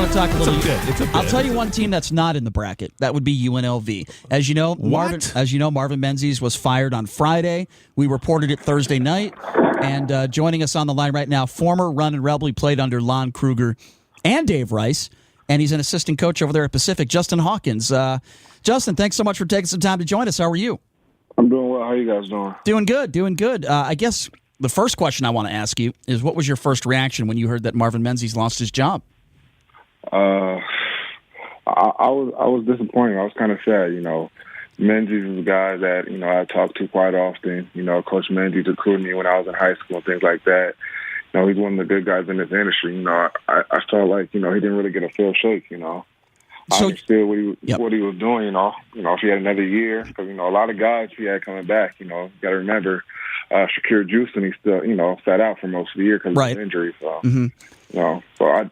want to talk a little. It's a bit. I'll tell you one team that's not in the bracket. That would be UNLV. As you know, Marvin Menzies was fired on Friday. We reported it Thursday night. And joining us on the line right now, former Run and Rebel. He played under Lon Kruger and Dave Rice, and he's an assistant coach over there at Pacific, Justin Hawkins. Justin, thanks so much for taking some time to join us. How are you? I'm doing well. How are you guys doing? Doing good. I guess the first question I want to ask you is, what was your first reaction when you heard that Marvin Menzies lost his job? I was disappointed. I was kind of sad. Menzies is a guy that I talked to quite often. Coach Menzies recruited me when I was in high school and things like that. He's one of the good guys in this industry. I felt like he didn't really get a fair shake. I understood what he was doing. If he had another year, because a lot of guys he had coming back. You got to remember, Shapiro, he still sat out for most of the year because of his injury. So so I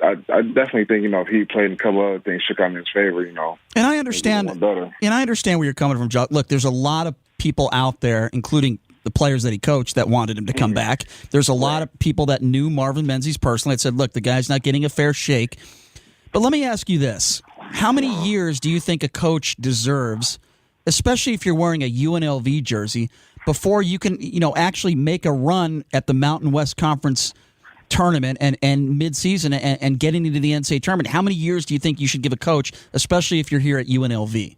definitely think if he played in a couple other things, shook out in his favor. And I understand. And I understand where you're coming from, Joe. Look, there's a lot of people out there, including the players that he coached, that wanted him to come back. There's a lot of people that knew Marvin Menzies personally that said, look, the guy's not getting a fair shake. But let me ask you this. How many years do you think a coach deserves, especially if you're wearing a UNLV jersey, before you can actually make a run at the Mountain West Conference tournament and midseason and getting into the NCAA tournament? How many years do you think you should give a coach, especially if you're here at UNLV?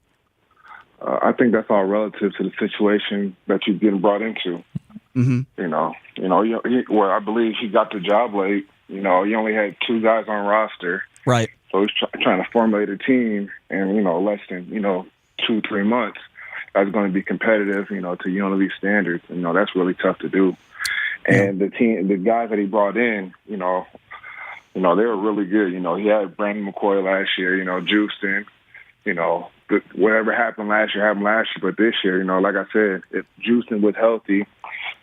I think that's all relative to the situation that you're getting brought into. I believe he got the job late. He only had 2 guys on roster. Right. So he's trying to formulate a team in, less than, 2-3 months that's going to be competitive, to UNLV standards. That's really tough to do. And the guys that he brought in, they were really good. He had Brandon McCoy last year, Justin, whatever happened last year. But this year, like I said, if Justin was healthy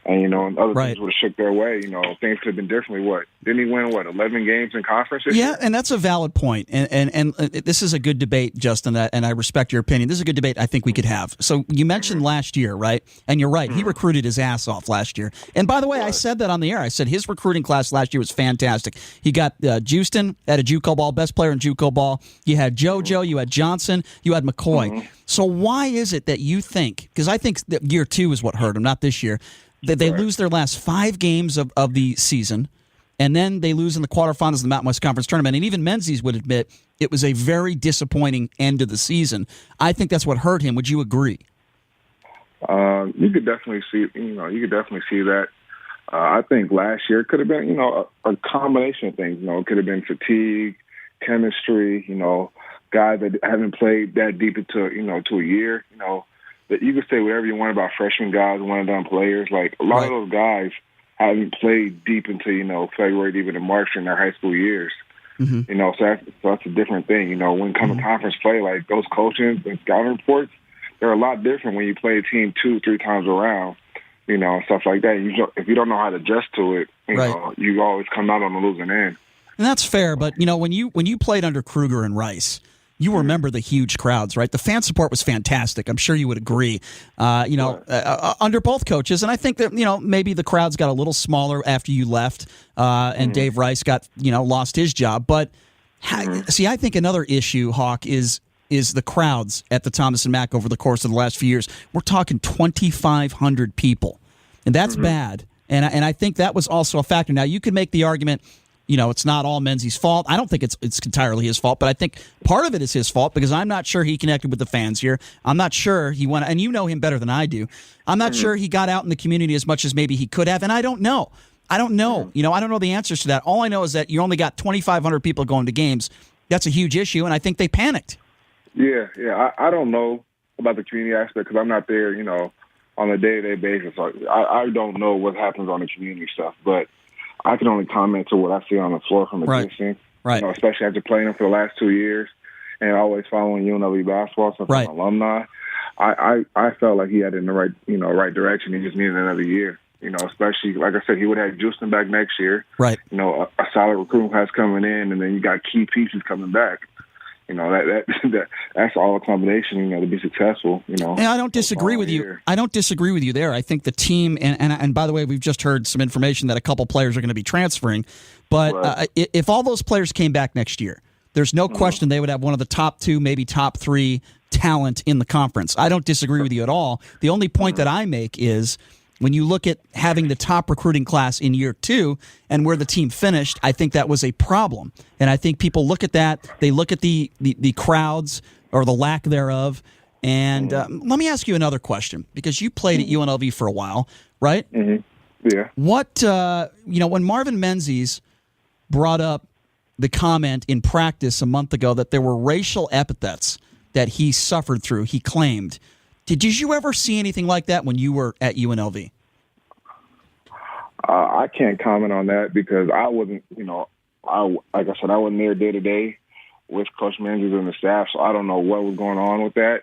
and, and other things would have shook their way, things could have been differently. Didn't he win, 11 games in conference this year? And that's a valid point. And this is a good debate, Justin, and I respect your opinion. This is a good debate I think we could have. So you mentioned last year, right? And you're right. He recruited his ass off last year. And by the way, I said that on the air. I said his recruiting class last year was fantastic. He got Justin at a JUCO ball, best player in JUCO ball. You had JoJo, you had Johnson, you had McCoy. So why is it that you think, because I think that year 2 is what hurt him, not this year, that they lose their last 5 games of the season, and then they lose in the quarterfinals of the Mountain West Conference tournament. And even Menzies would admit it was a very disappointing end of the season. I think that's what hurt him. Would you agree? You could definitely see. You could definitely see that. I think last year could have been, a combination of things. It could have been fatigue, chemistry. Guys that haven't played that deep into to a year. That you could say whatever you want about freshman guys, one-and-done players. Like a lot of those guys haven't played deep into February, even in March in their high school years. So that's a different thing. When coming conference play, like those coaching and scouting reports, they're a lot different when you play a team 2-3 times around. And stuff like that. If you don't know how to adjust to it, you always come out on the losing end. And that's fair, but when you played under Kruger and Rice, you remember the huge crowds, right? The fan support was fantastic. I'm sure you would agree. Under both coaches, and I think that maybe the crowds got a little smaller after you left, and Dave Rice got lost his job. But see, I think another issue, Hawk, is the crowds at the Thomas and Mack over the course of the last few years. We're talking 2,500 people, and that's bad. And I think that was also a factor. Now you could make the argument, it's not all Menzies' fault. I don't think it's entirely his fault, but I think part of it is his fault because I'm not sure he connected with the fans here. I'm not sure he went, and you know him better than I do. I'm not sure he got out in the community as much as maybe he could have, and I don't know. I don't know the answers to that. All I know is that you only got 2,500 people going to games. That's a huge issue, and I think they panicked. Yeah. I don't know about the community aspect because I'm not there, on a day-to-day basis. So I don't know what happens on the community stuff, but I can only comment to what I see on the floor from a distance. Right. Especially after playing them for the last 2 years and always following UNLV basketball, so I'm an alumni. I felt like he had it in the right direction. He just needed another year. Especially like I said, he would have Justin back next year. Right. A solid recruiting class coming in, and then you got key pieces coming back. That's all a combination, to be successful, And I don't disagree with you. I don't disagree with you there. I think the team, and by the way, we've just heard some information that a couple players are going to be transferring. But if all those players came back next year, there's no question they would have one of the top 2, maybe top 3 talent in the conference. I don't disagree with you at all. The only point that I make is when you look at having the top recruiting class in year 2 and where the team finished, I think that was a problem. And I think people look at that, they look at the crowds or the lack thereof. And let me ask you another question, because you played at UNLV for a while, right? Yeah. What, when Marvin Menzies brought up the comment in practice a month ago that there were racial epithets that he suffered through, he claimed. Did you ever see anything like that when you were at UNLV? I can't comment on that because I wasn't, like I said, I wasn't there day to day with Coach Menzies and the staff, so I don't know what was going on with that.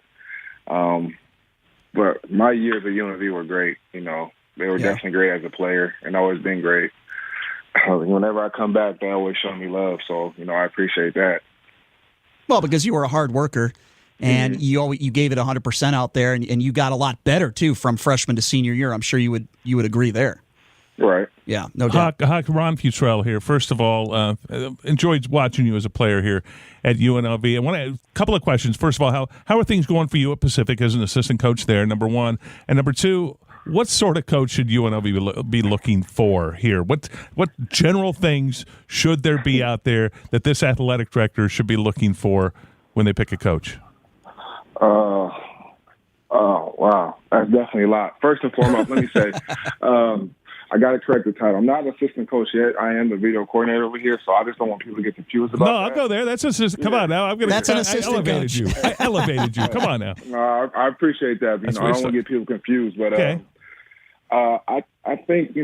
But my years at UNLV were great. They were definitely great as a player, and always been great. Whenever I come back, they always show me love, so I appreciate that. Well, because you were a hard worker, and you gave it 100% out there, and you got a lot better too from freshman to senior year. I'm sure you would agree there. Right. Yeah, no doubt. Ron Futrell here. First of all, enjoyed watching you as a player here at UNLV. I want a couple of questions. First of all, how are things going for you at Pacific as an assistant coach there, number one? And number two, what sort of coach should UNLV be looking for here? What general things should there be out there that this athletic director should be looking for when they pick a coach? Oh, wow. That's definitely a lot. First and foremost, let me say, I got to correct the title. I'm not an assistant coach yet. I am the video coordinator over here, so I just don't want people to get confused about that. No, I'll go there. That's assistant. Come on now. That's an assistant coach. I elevated you. Come on now. No, I appreciate that. I don't want to get people confused, but okay. I think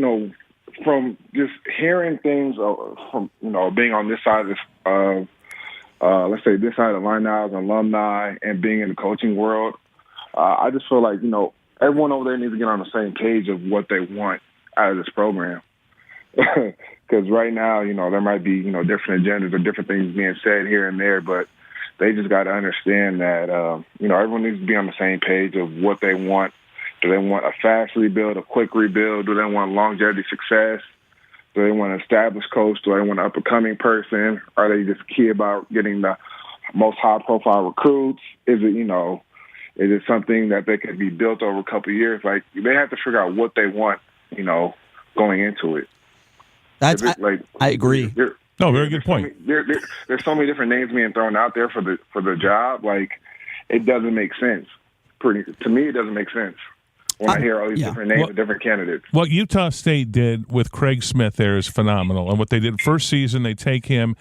from just hearing things from being on this side of let's say this side of the line now as an alumni and being in the coaching world, I just feel like everyone over there needs to get on the same page of what they want out of this program. Because right now, there might be, different agendas or different things being said here and there, but they just got to understand that, everyone needs to be on the same page of what they want. Do they want a fast rebuild, a quick rebuild? Do they want longevity success? Do they want an established coach? Do they want an up-and-coming person? Are they just key about getting the most high-profile recruits? Is it something that they could be built over a couple of years? Like, they have to figure out what they want, going into it. I agree. No, very good point. There's so many different names being thrown out there for the job. Like, it doesn't make sense. To me, it doesn't make sense when I hear all these different names of different candidates. What Utah State did with Craig Smith there is phenomenal. And what they did first season, they take him.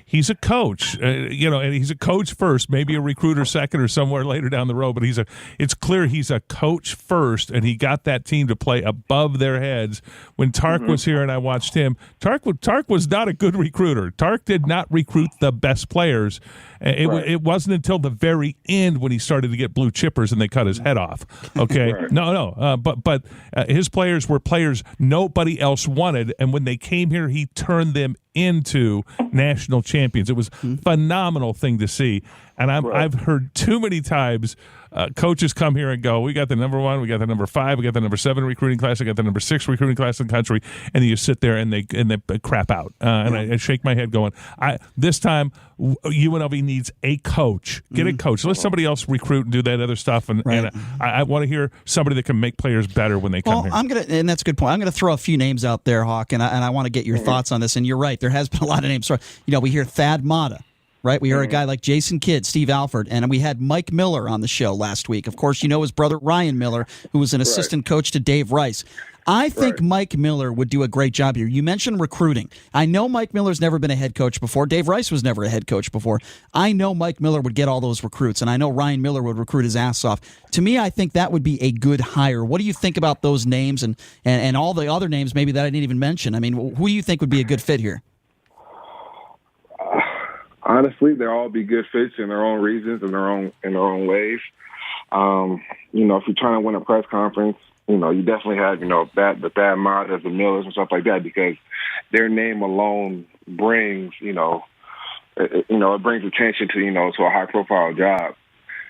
He's a coach, and he's a coach first, maybe a recruiter second or somewhere later down the road. But it's clear he's a coach first, and he got that team to play above their heads. When Tark was here and I watched him, Tark was not a good recruiter. Tark did not recruit the best players. It wasn't until the very end when he started to get blue chippers and they cut his head off. Okay, Right. No, but his players were players nobody else wanted, and when they came here, he turned them into national champions. It was a phenomenal thing to see. And I've heard too many times coaches come here and go, we got the number 1, we got the number 5, we got the number 7 recruiting class, we got the number 6 recruiting class in the country, and you sit there and they crap out. I shake my head going, this time UNLV needs a coach. Get a coach. Let somebody else recruit and do that other stuff. And I want to hear somebody that can make players better when they come here. And that's a good point. I'm going to throw a few names out there, Hawk, and I want to get your thoughts on this. And you're right, there has been a lot of names. We hear Thad Matta. Right, we heard a guy like Jason Kidd, Steve Alford, and we had Mike Miller on the show last week. Of course, his brother Ryan Miller, who was an assistant coach to Dave Rice. I think Mike Miller would do a great job here. You mentioned recruiting. I know Mike Miller's never been a head coach before. Dave Rice was never a head coach before. I know Mike Miller would get all those recruits, and I know Ryan Miller would recruit his ass off. To me, I think that would be a good hire. What do you think about those names and all the other names maybe that I didn't even mention? I mean, who do you think would be a good fit here? Honestly, they'll all be good fits in their own reasons and their own ways. If you're trying to win a press conference, you definitely have, the Thad Mattas, the Millers and stuff like that, because their name alone brings, it brings attention to, to a high profile job.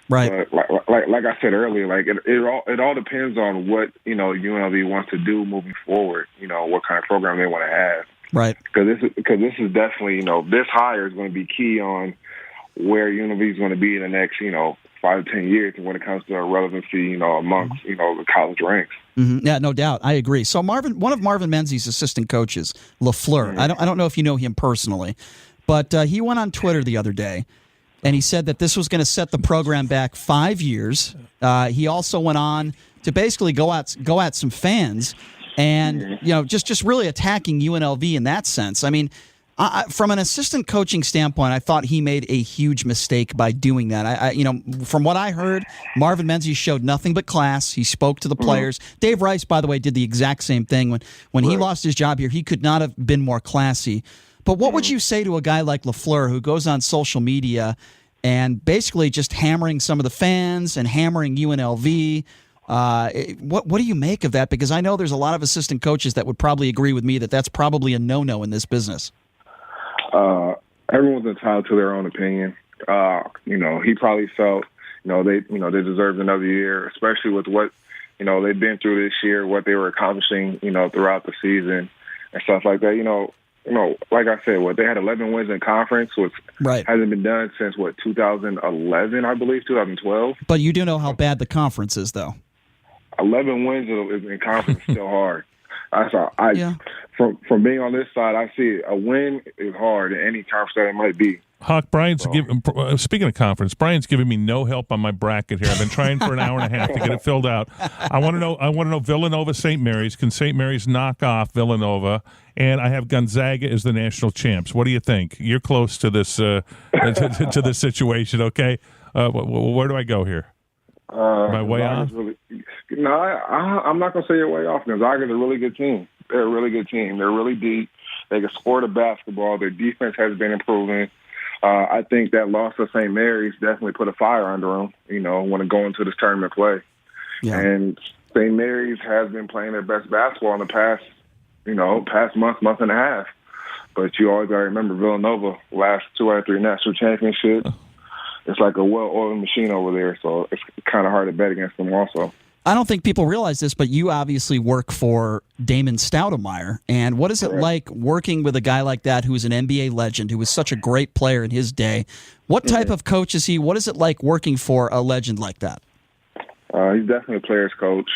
Right. Like I said earlier, it all depends on what, UNLV wants to do moving forward, what kind of program they want to have. Right. Because this is definitely, this hire is going to be key on where UNLV is going to be in the next, 5 to 10 years when it comes to relevancy, amongst, the college ranks. Mm-hmm. Yeah, no doubt. I agree. So one of Marvin Menzies' assistant coaches, LaFleur, I don't know if you know him personally, but he went on Twitter the other day, and he said that this was going to set the program back 5 years. He also went on to basically go at some fans and, just really attacking UNLV in that sense. I mean, from an assistant coaching standpoint, I thought he made a huge mistake by doing that. From what I heard, Marvin Menzies showed nothing but class. He spoke to the players. Dave Rice, by the way, did the exact same thing. When he lost his job here, he could not have been more classy. But what would you say to a guy like LaFleur who goes on social media and basically just hammering some of the fans and hammering UNLV? What do you make of that? Because I know there's a lot of assistant coaches that would probably agree with me that that's probably a no-no in this business. Everyone's entitled to their own opinion. He probably felt, they deserved another year, especially with what, they've been through this year, what they were accomplishing, throughout the season and stuff like that. Like I said, they had 11 wins in conference, which hasn't been done since 2011, I believe, 2012. But you do know how bad the conference is, though. 11 wins in conference is still hard. From being on this side, I see a win is hard in any conference that it might be. Hawk, speaking of conference, Brian's giving me no help on my bracket here. I've been trying for an hour and a half to get it filled out. I want to know Villanova, St. Mary's. Can St. Mary's knock off Villanova? And I have Gonzaga as the national champs. What do you think? You're close to this to this situation, okay? Where do I go here? Am I way off? I'm not going to say you're way off. Gonzaga is a really good team. They're a really good team. They're really deep. They can score the basketball. Their defense has been improving. I think that loss to St. Mary's definitely put a fire under them, when it go into this tournament play. Yeah. And St. Mary's has been playing their best basketball in the past month and a half. But you always got to remember Villanova, last 2 out of 3 national championships. It's like a well-oiled machine over there, so it's kind of hard to bet against them also. I don't think people realize this, but you obviously work for Damon Stoudemire. And what is it like working with a guy like that who is an NBA legend, who was such a great player in his day? What type of coach is he? What is it like working for a legend like that? He's definitely a player's coach.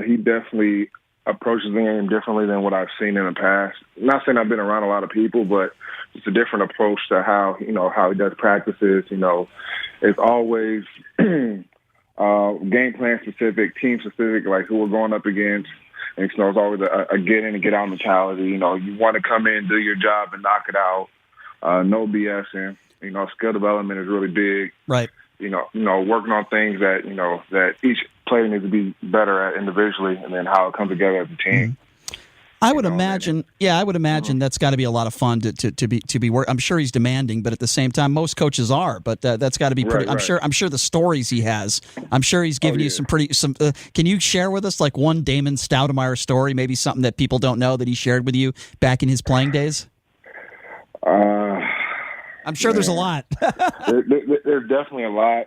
He definitely approaches the game differently than what I've seen in the past. I'm not saying I've been around a lot of people, but it's a different approach to how he does practices. It's always game plan specific, team specific, like who we're going up against. And it's always a get in and get out mentality. You want to come in, do your job, and knock it out. No BSing. Skill development is really big. Right. Working on things that that each player needs to be better at individually, and then how it comes together as a team. Mm-hmm. I would imagine that's got to be a lot of fun to be work. I'm sure he's demanding, but at the same time, most coaches are. But that's got to be pretty. Right. I'm sure the stories he has. I'm sure he's given you some. Can you share with us like one Damon Stoudemire story? Maybe something that people don't know that he shared with you back in his playing days. I'm sure there's a lot. There's definitely a lot.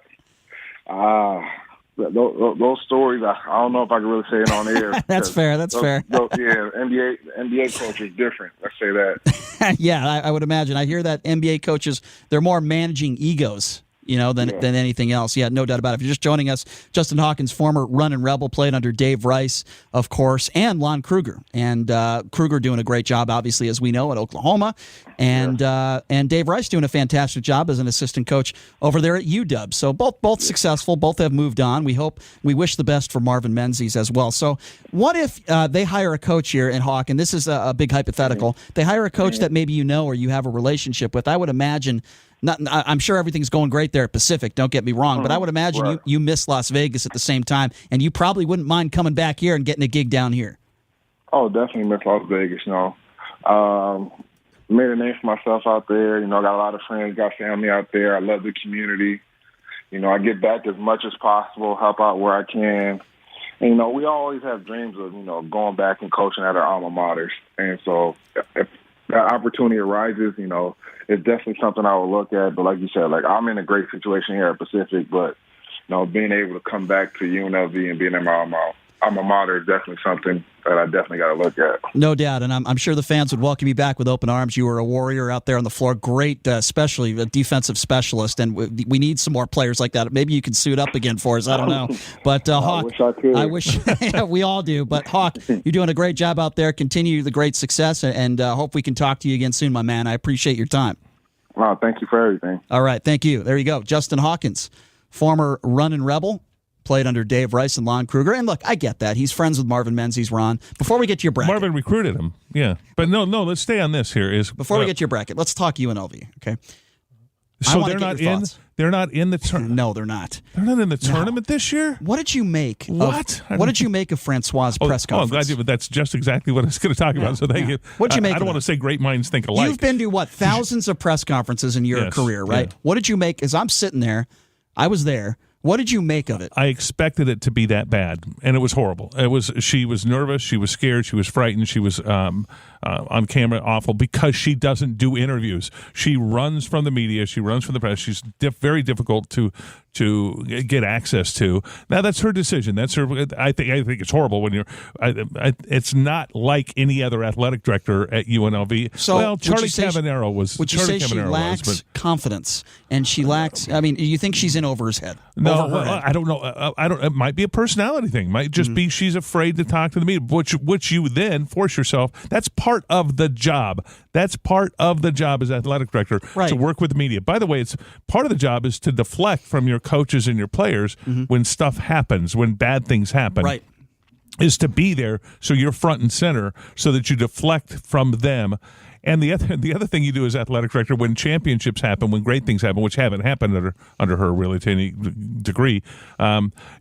Those stories, I don't know if I can really say it on air. That's fair. NBA culture is different. Let's say that. Yeah, I would imagine. I hear that NBA coaches, they're more managing egos, than anything else. Yeah, no doubt about it. If you're just joining us, Justin Hawkins, former Runnin' Rebel, played under Dave Rice, of course, and Lon Kruger. And Kruger doing a great job, obviously, as we know, at Oklahoma. And Dave Rice doing a fantastic job as an assistant coach over there at UW. So both successful. Both have moved on. We wish the best for Marvin Menzies as well. So what if they hire a coach here in Hawk, and this is a big hypothetical, they hire a coach that maybe or you have a relationship with? I would imagine I'm sure everything's going great there at Pacific, don't get me wrong, but I would imagine you miss Las Vegas at the same time, and you probably wouldn't mind coming back here and getting a gig down here. Oh, definitely miss Las Vegas, made a name for myself out there. Got a lot of friends, got family out there. I love the community. I get back as much as possible, help out where I can. And, we always have dreams of, going back and coaching at our alma maters. And so if that opportunity arises, it's definitely something I will look at. But like you said, I'm in a great situation here at Pacific, but, being able to come back to UNLV and being in my alma mater is definitely something, that I definitely got to look at. No doubt, and I'm sure the fans would welcome you back with open arms. You were a warrior out there on the floor, great, especially a defensive specialist, and we need some more players like that. Maybe you can suit up again for us. I don't know, but Hawk, I wish I could. yeah, we all do. But Hawk, you're doing a great job out there. Continue the great success, and hope we can talk to you again soon, my man. I appreciate your time. Wow, thank you for everything. All right, thank you. There you go, Justin Hawkins, former running Rebel. Played under Dave Rice and Lon Kruger. And look, I get that. He's friends with Marvin Menzies, Ron. Before we get to your bracket. Marvin recruited him, yeah. But no, let's stay on this here. Before we get to your bracket, let's talk UNLV, okay? So they're not in? They're not in the tournament? No, they're not. They're not in the tournament this year? What did you make? What Did you make of Francois' press conference? I'm glad you, but that's just exactly what I was going to talk about. So thank you. What'd you make? I don't want to say great minds think alike. You've been to, thousands of press conferences in your career, right? Yeah. What did you make? As I'm sitting there, I was there. What did you make of it? I expected it to be that bad, and it was horrible. She was nervous, she was scared, she was frightened, she was on camera awful because she doesn't do interviews. She runs from the media, she runs from the press. She's very difficult to get access to. Now that's her decision. That's her. I think it's horrible when you're. It's not like any other athletic director at UNLV. So Charlie Cavanero was. Would you say she lacks confidence and she lacks? I mean, you think she's in over his head? No, I don't know. I don't. It might be a personality thing. Might just be she's afraid to talk to the media, which you then force yourself. That's part of the job. That's part of the job as athletic director to work with the media. By the way, it's part of the job is to deflect from your coaches and your players when stuff happens, when bad things happen. Right. Is to be there so you're front and center so that you deflect from them. And the other thing you do as athletic director when championships happen, when great things happen, which haven't happened under her really to any degree,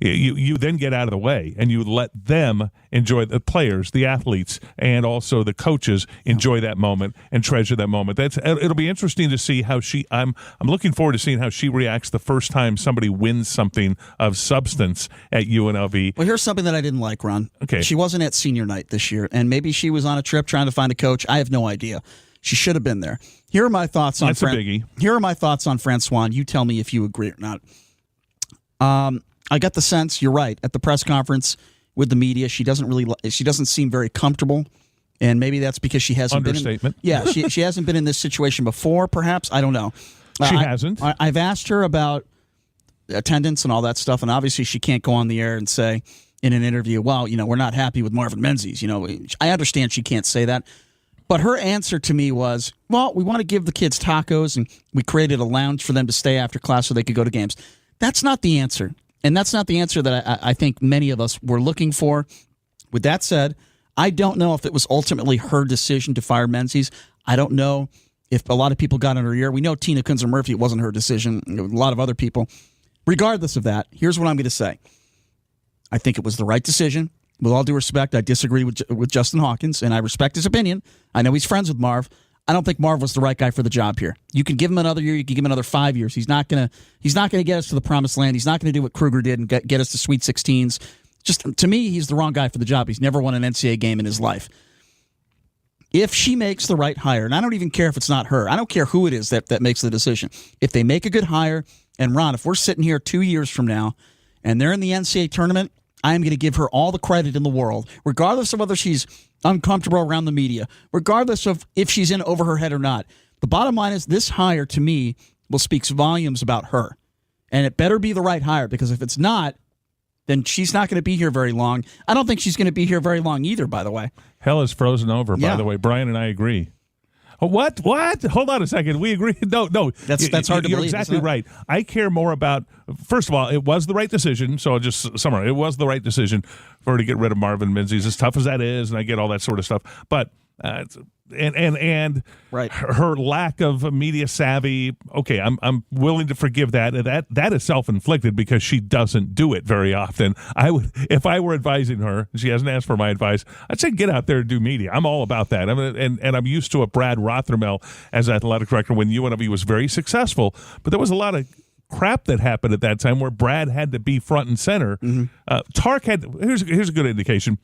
you then get out of the way and you let them enjoy, the players, the athletes, and also the coaches enjoy that moment and treasure that moment. It'll be interesting to see how I'm looking forward to seeing how she reacts the first time somebody wins something of substance at UNLV. Well, here's something that I didn't like, Ron. Okay. She wasn't at senior night this year, and maybe she was on a trip trying to find a coach. I have no idea. She should have been there. Here are my thoughts on That's a biggie. Here are my thoughts on Francois. You tell me if you agree or not. I got the sense you're right at the press conference with the media. She doesn't seem very comfortable, and maybe that's because she hasn't Understatement. been. She hasn't been in this situation before. Perhaps I don't know. She hasn't. I've asked her about attendance and all that stuff, and obviously she can't go on the air and say in an interview, "Well, we're not happy with Marvin Menzies." I understand she can't say that. But her answer to me was, well, we want to give the kids tacos, and we created a lounge for them to stay after class so they could go to games. That's not the answer. And that's not the answer that I think many of us were looking for. With that said, I don't know if it was ultimately her decision to fire Menzies. I don't know if a lot of people got in her ear. We know Tina Kunzer-Murphy, it wasn't her decision. A lot of other people. Regardless of that, here's what I'm going to say. I think it was the right decision. With all due respect, I disagree with Justin Hawkins, and I respect his opinion. I know he's friends with Marv. I don't think Marv was the right guy for the job here. You can give him another year. You can give him another 5 years. He's not gonna get us to the promised land. He's not going to do what Kruger did and get us to Sweet 16s. Just to me, he's the wrong guy for the job. He's never won an NCAA game in his life. If she makes the right hire, and I don't even care if it's not her. I don't care who it is that makes the decision. If they make a good hire, and Ron, if we're sitting here 2 years from now and they're in the NCAA tournament, I am going to give her all the credit in the world, regardless of whether she's uncomfortable around the media, regardless of if she's in over her head or not. The bottom line is this hire, to me, speaks volumes about her. And it better be the right hire, because if it's not, then she's not going to be here very long. I don't think she's going to be here very long either, by the way. Hell is frozen over, by the way. Brian and I agree. What? Hold on a second. We agree. No. That's hard to believe. You're exactly right. I care more about, first of all, it was the right decision. So I'll just summarize. It was the right decision for her to get rid of Marvin Menzies, as tough as that is, and I get all that sort of stuff. But and her lack of media savvy. Okay, I'm willing to forgive that. That is self-inflicted because she doesn't do it very often. I would, if I were advising her, she hasn't asked for my advice, I'd say get out there and do media. I'm all about that. And I'm used to a Brad Rothermel as athletic director when UNLV was very successful, but there was a lot of crap that happened at that time where Brad had to be front and center. Tark had. Here's a good indication.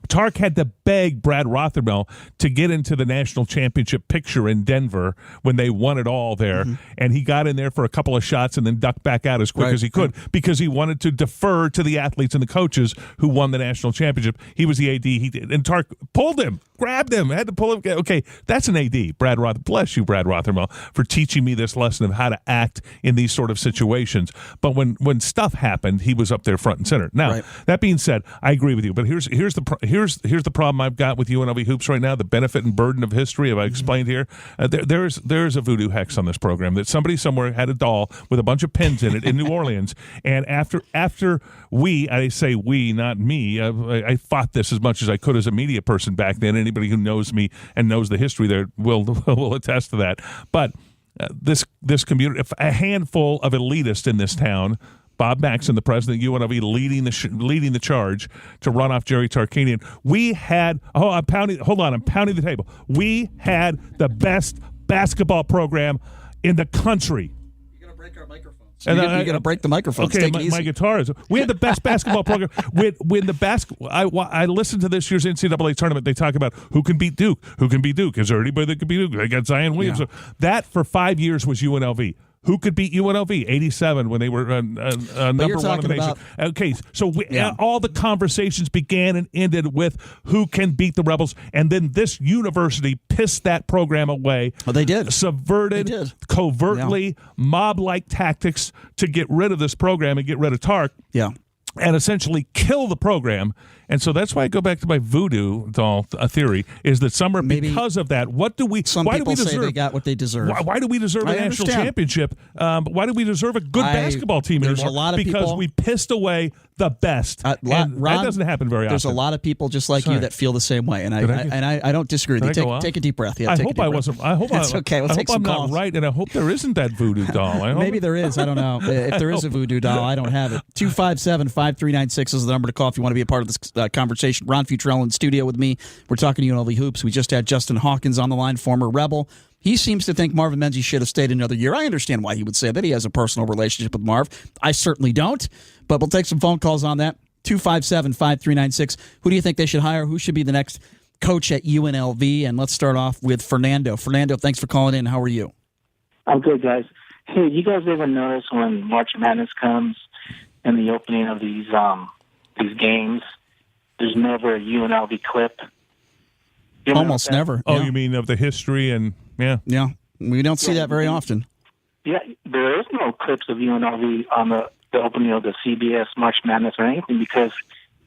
Tark had to beg Brad Rothermel to get into the national championship picture in Denver when they won it all there. And he got in there for a couple of shots and then ducked back out as quick as he could because he wanted to defer to the athletes and the coaches who won the national championship. He was the AD. He did. And Tark pulled him, grabbed him, had to pull him. Okay, that's an AD. Brad Rothermel. Bless you, Brad Rothermel, for teaching me this lesson of how to act in these sort of situations. But when stuff happened, he was up there front and center. Now, that being said, I agree with you. But here's the problem I've got with UNLV hoops right now. The benefit and burden of history. Have I explained here? There's a voodoo hex on this program that somebody somewhere had a doll with a bunch of pins in it in New Orleans, and after I say we, not me. I fought this as much as I could as a media person back then. Anybody who knows me and knows the history there will attest to that. But this community, a handful of elitists in this town. Bob Maxson, the president of UNLV, leading the charge to run off Jerry Tarkanian. We had I'm pounding the table. We had the best basketball program in the country. You're gonna break our microphones. And you're gonna break the microphones. Okay, Take it easy. my guitar is. We had the best basketball program. When the basketball, I listened to this year's NCAA tournament. They talk about who can beat Duke. Who can beat Duke? Is there anybody that can beat Duke? They got Zion Williams. Yeah. That for 5 years was UNLV. Who could beat UNLV? 87 when they were number one in the nation. Okay, so all the conversations began and ended with who can beat the Rebels, and then this university pissed that program away. Well, they did. Subverted, covertly, mob-like tactics to get rid of this program and get rid of Tark. Yeah. And essentially kill the program. And so that's why I go back to my voodoo doll theory, is that some are because of that. Why do we deserve? Say they got what they deserve. Why do we deserve a national championship? Why do we deserve a good basketball team anymore? A lot of because we pissed away the best. And Ron, that doesn't happen very often. There's a lot of people just like you that feel the same way, and I don't disagree with you. Take a deep breath. Yeah, I hope I wasn't. I hope it's okay. We'll take some calls. Not right, and I hope there isn't that voodoo doll. Maybe there is. I don't know. If there is a voodoo doll, I don't have it. 257-5396 is the number to call if you want to be a part of this conversation. Ron Futrell in studio with me. We're talking UNLV hoops. We just had Justin Hawkins on the line, former Rebel. He seems to think Marvin Menzies should have stayed another year. I understand why he would say that. He has a personal relationship with Marv. I certainly don't. But we'll take some phone calls on that. 257-5396. Who do you think they should hire? Who should be the next coach at UNLV? And let's start off with Fernando. Fernando, thanks for calling in. How are you? I'm good, guys. Hey, you guys ever notice when March Madness comes and the opening of these games, there's never a UNLV clip? Almost never. Oh, you mean of the history and Yeah, we don't see that very often. Yeah, there is no clips of UNLV on the opening of the CBS March Madness or anything because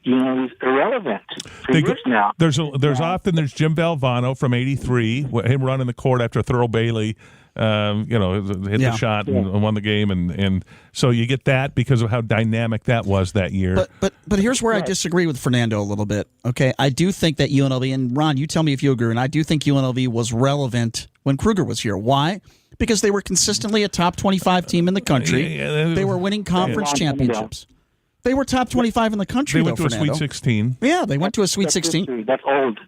UNLV is irrelevant for years now. There's often Jim Valvano from '83, him running the court after Thurl Bailey. Hit the shot and won the game, and so you get that because of how dynamic that was that year. But here's where I disagree with Fernando a little bit. Okay, I do think that UNLV, and Ron, you tell me if you agree, and I do think UNLV was relevant when Kruger was here. Why? Because they were consistently a top 25 team in the country. They were winning conference championships. They were top 25 in the country. They went to a Sweet 16. Yeah, they went to a Sweet 16. That's old.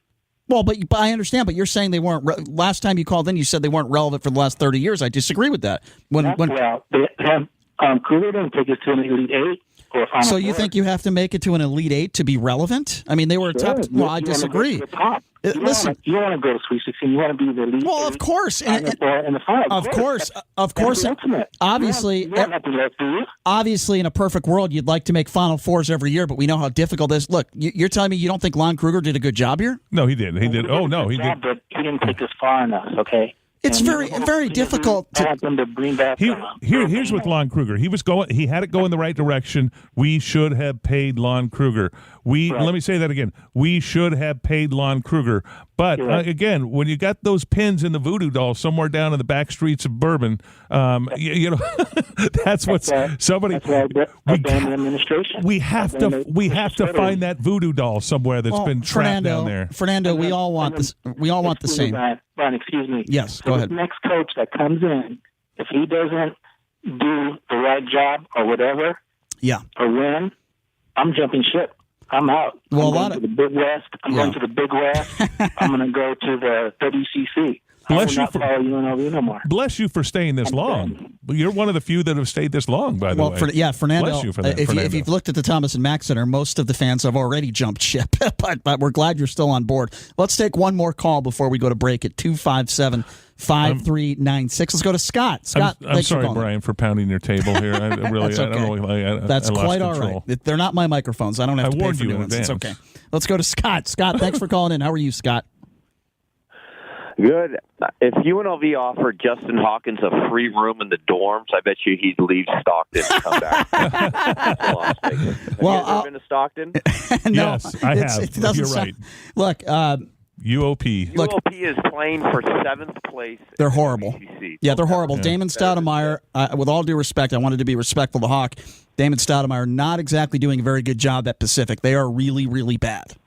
Well, but I understand. But you're saying they weren't. Last time you called in, you said they weren't relevant for the last 30 years. I disagree with that. Kruger didn't take us to an Elite Eight or a Final So you Four. think you have to make it to an Elite Eight to be relevant? I mean, they were top. Well, I disagree. Listen, you want to go to Sweet 16. You want to be the Elite. Well, of course, and the final. Of course. Obviously, you don't have to let do. Obviously, in a perfect world, you'd like to make Final Fours every year, but we know how difficult it is. Look, you're telling me you don't think Lon Kruger did a good job here? No, he did. He did. Oh no, he did. But he didn't take us far enough. Okay. It's very difficult to want them to bring back. Here's with Lon Kruger. He had it go in the right direction. We should have paid Lon Kruger. Let me say that again. We should have paid Lon Kruger. But again, when you got those pins in the voodoo doll somewhere down in the back streets of Bourbon, that's what's somebody. Administration. We have to find that voodoo doll somewhere that's been trapped down there. Fernando, we all want this. We all want the same. Ron, excuse me. Yes, go ahead. The next coach that comes in, if he doesn't do the right job or whatever, or win, I'm jumping ship. I'm out. Well, I'm going to the Big West. I'm going to the Big West. I'm going to go to the WCC. Bless you for UNLV no more. Bless you for staying this long. You're one of the few that have stayed this long, by the way. Fernando. Bless you for that, if you've looked at the Thomas and Mack Center, most of the fans have already jumped ship, but we're glad you're still on board. Let's take one more call before we go to break at 257-5396. Let's go to Scott. Scott, I'm sorry, Brian, for pounding your table here. I really, That's okay. I don't know. That's I lost quite all control. right. They're not my microphones. I don't have to pay for new ones. It's okay. Let's go to Scott. Scott, thanks for calling in. How are you, Scott? Good. If UNLV offered Justin Hawkins a free room in the dorms, I bet you he'd leave Stockton and come back to Las Vegas. Have you ever been to Stockton? No, yes, I have. You're right. Look, UOP. UOP is playing for 7th place. They're horrible. Yeah, they're horrible. Yeah. Damon Stoudemire, with all due respect, I wanted to be respectful to Hawk. Damon Stoudemire not exactly doing a very good job at Pacific. They are really, really bad.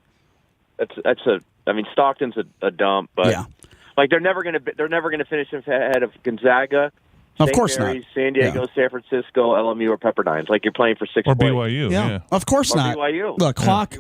Stockton's a dump, but yeah. Like they're never going to finish ahead of Gonzaga, Of St. course Mary's, not. San Diego, San Francisco, LMU, or Pepperdine. Like you're playing for 6th Or place. BYU. Yeah. Of course Or not. BYU. Look, Hawk.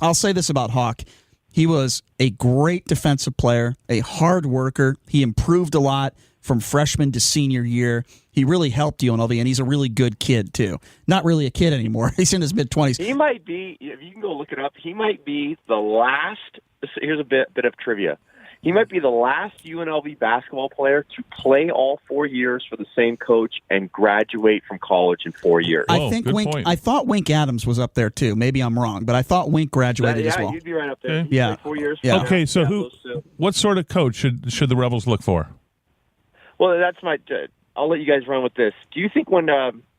I'll say this about Hawk. He was a great defensive player, a hard worker. He improved a lot from freshman to senior year. He really helped UNLV, and he's a really good kid, too. Not really a kid anymore. He's in his mid-20s. He might be, if you can go look it up, he might be the last, here's a bit of trivia. He might be the last UNLV basketball player to play all 4 years for the same coach and graduate from college in 4 years. I think I thought Wink Adams was up there, too. Maybe I'm wrong, but I thought Wink graduated as well. Yeah, you'd be right up there. Okay. Played 4 years. Yeah. Okay, so what sort of coach should the Rebels look for? Well, that's I'll let you guys run with this. Do you think when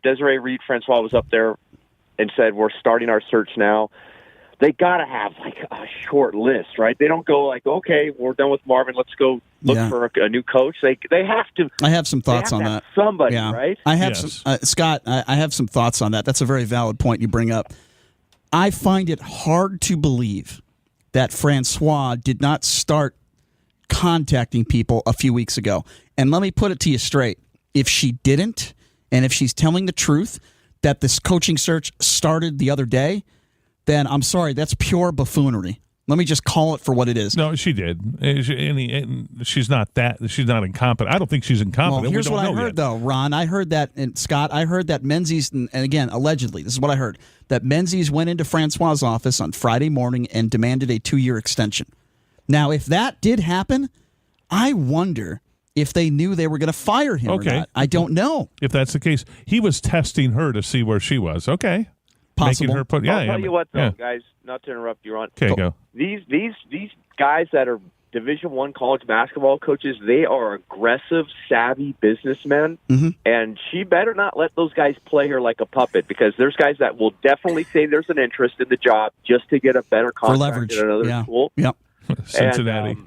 Desiree Reed-Francois was up there and said, we're starting our search now, they got to have like a short list, right? They don't go like, okay, we're done with Marvin. Let's go look for a new coach. They have to. I have some thoughts on that. Somebody, right? I have some, Scott. I have some thoughts on that. That's a very valid point you bring up. I find it hard to believe that Francois did not start contacting people a few weeks ago. And let me put it to you straight: if she didn't, and if she's telling the truth that this coaching search started the other day, then I'm sorry, that's pure buffoonery. Let me just call it for what it is. No, she did. She's not incompetent. I don't think she's incompetent. Well, here's what I heard, though, Ron. I heard that, and Scott, I heard that Menzies, and again, allegedly, this is what I heard, that Menzies went into Francois' office on Friday morning and demanded a 2-year extension. Now, if that did happen, I wonder if they knew they were going to fire him or not. I don't know. If that's the case, he was testing her to see where she was. Okay. Possible. Making her put, I'll tell you what, though, guys, not to interrupt you, Ron. Okay, go. These guys that are Division I college basketball coaches, they are aggressive, savvy businessmen, and she better not let those guys play her like a puppet, because there's guys that will definitely say there's an interest in the job just to get a better contract at another school. Yep. Cincinnati.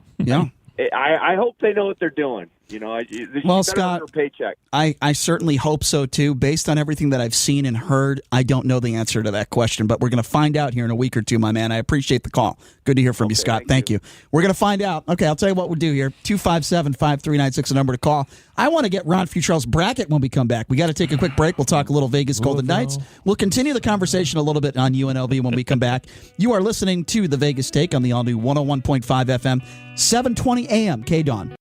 I hope they know what they're doing. You know, well, Scott, her paycheck. I certainly hope so, too. Based on everything that I've seen and heard, I don't know the answer to that question, but we're going to find out here in a week or two, my man. I appreciate the call. Good to hear from you, Scott. Thank you. We're going to find out. Okay, I'll tell you what we'll do here. 257-5396, the number to call. I want to get Ron Futrell's bracket when we come back. We got to take a quick break. We'll talk a little Vegas Golden Knights. We'll continue the conversation a little bit on UNLV when we come back. You are listening to The Vegas Take on the all-new 101.5 FM, 720 AM, KDWN.